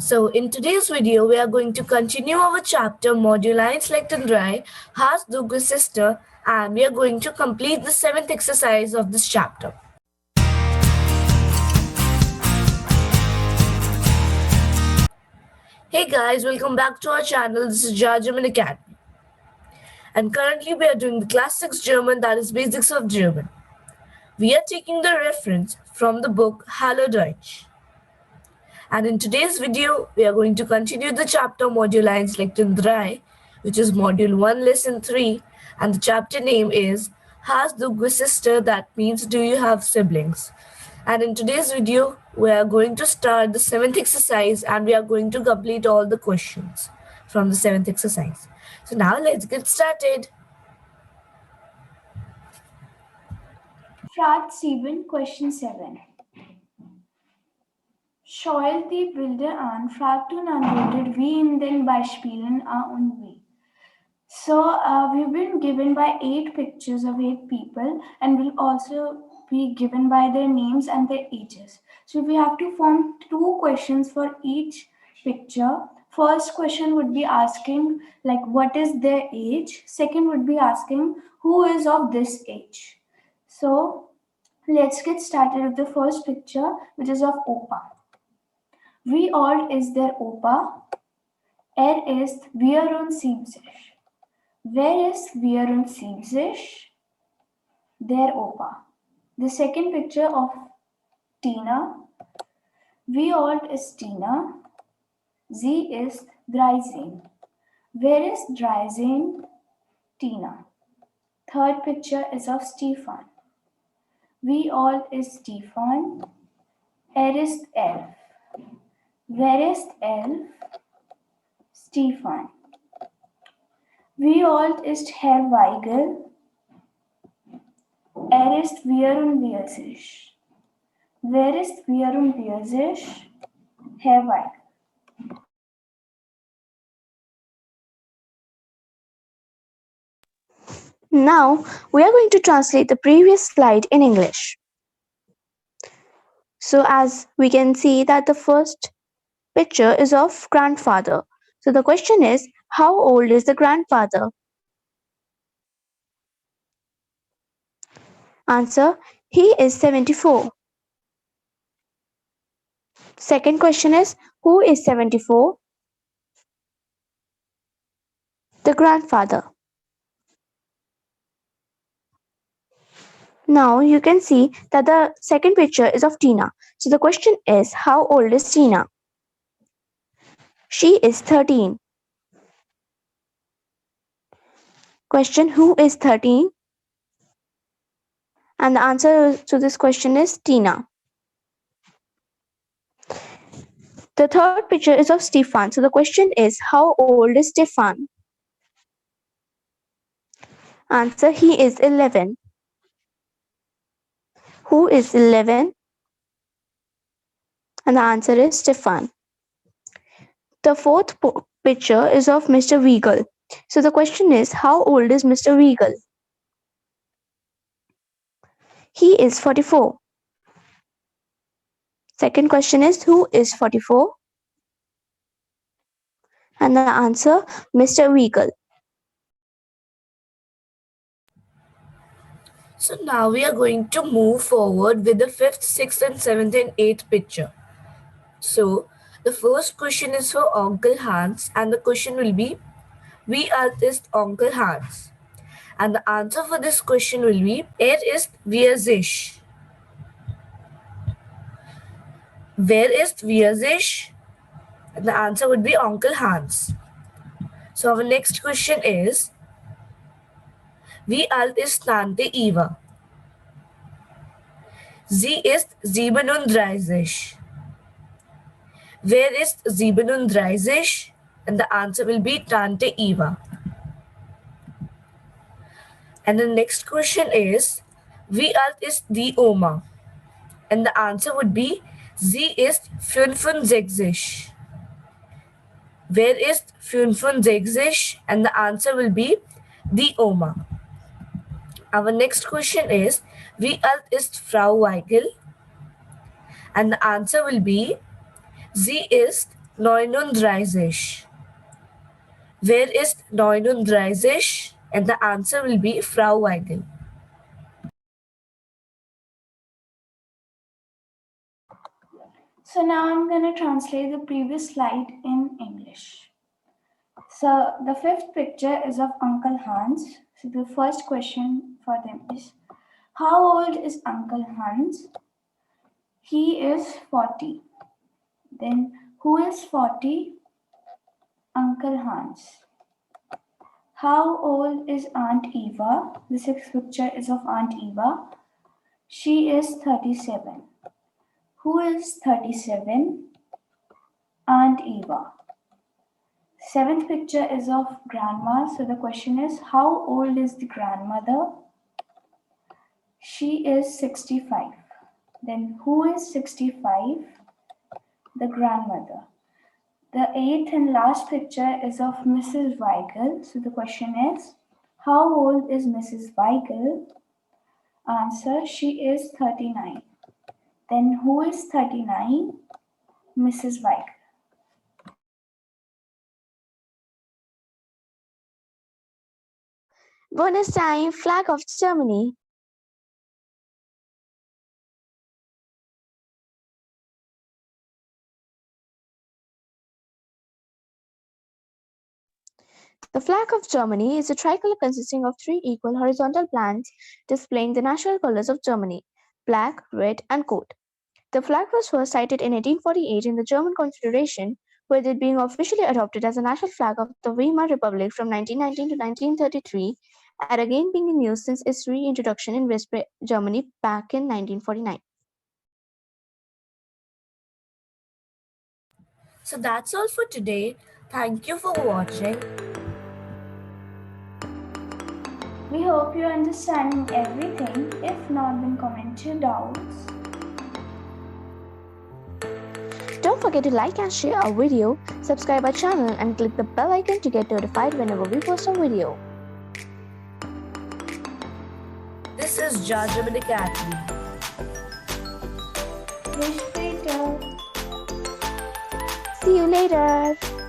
So in today's video, we are going to continue our chapter Modul-1 Lektion-3, Hast du Geshwister, and we are going to complete the 7th exercise of this chapter. Hey guys, welcome back to our channel. This is German Academy. And currently we are doing the Class 6 German, that is Basics of German. We are taking the reference from the book HALLO DEUTSCH. And in today's video, we are going to continue the chapter Modul-1 Lektion-3, which is Module 1, Lesson 3, and the chapter name is Hast du Geshwister, that means do you have siblings? And in today's video, we are going to start the 7th exercise and we are going to complete all the questions from the 7th exercise. So now let's get started. Frage 7, Question 7. Schaut die Bilder an, fragt und antwortet wie in den Beispielen A und B. So we've been given by 8 pictures of 8 people and will also be given by their names and their ages. So we have to form 2 questions for each picture. First question would be asking like what is their age. Second would be asking who is of this age. So let's get started with the first picture, which is of Opa. Wie alt ist der Opa? Ist 74. Wer ist 74? Der Opa. The second picture of Tina. Wie alt ist Tina? Sie ist 13. Wer ist 13? Tina. Third picture is of Stefan. Wie alt ist Stefan? Ist 11. Wer ist 11? Stefan. Wie alt ist Herr Weigel? Ist 44. Wer ist 44? Herr Weigel. Now, we are going to translate the previous slide in English. So, as we can see that the first picture is of grandfather. So, the question is, how old is the grandfather? Answer, he is 74. Second question is, who is 74? The grandfather. Now you can see that the second picture is of Tina. So the question is, how old is Tina? She is 13. Question, who is 13? And the answer to this question is Tina. The third picture is of Stefan. So the question is, how old is Stefan? Answer, he is 11. Who is 11? And the answer is Stefan. The fourth picture is of Mr. Weigel. So the question is, how old is Mr. Weigel? He is 44. Second question is, who is 44? And the answer, Mr. Weigel. So now we are going to move forward with the 5th, 6th and 7th and 8th picture. So the first question is for Uncle Hans and the question will be, wie alt ist Onkel Hans? And the answer for this question will be, ist 40. Wer ist 40? And the answer would be Uncle Hans. So our next question is, wie alt ist Tante Eva? Sie ist 37. Wer ist 37? And the answer will be Tante Eva. And the next question is, wie alt ist die Oma? And the answer would be, sie ist 65. Wer ist 65? And the answer will be die Oma. Our next question is, wie alt ist Frau Weigel? And the answer will be, sie ist 39. Where is 39? And the answer will be Frau Weigel. So now I'm going to translate the previous slide in English. So the fifth picture is of Uncle Hans. So the first question for them is, how old is Uncle Hans? He is 40. Then who is 40? Uncle Hans. How old is Aunt Eva? The sixth picture is of Aunt Eva. She is 37. Who is 37? Aunt Eva. Seventh picture is of grandma. So the question is, how old is the grandmother? She is 65. Then who is 65? The grandmother. The eighth and last picture is of Mrs. Weigel. So the question is, how old is Mrs. Weigel? Answer, she is 39. Then who is 39? Mrs. Weigel. Bonus time, flag of Germany. The flag of Germany is a tricolor consisting of three equal horizontal bands displaying the national colors of Germany, black, red, and gold. The flag was first sighted in 1848 in the German Confederation, with it being officially adopted as a national flag of the Weimar Republic from 1919 to 1933, and again being in use since its reintroduction in West Germany back in 1949. So that's all for today. Thank you for watching. We hope you're understanding everything. If not, then comment your doubts. Don't forget to like and share our video, subscribe our channel, and click the bell icon to get notified whenever we post a video. This is German Academy. Geswister. See you later!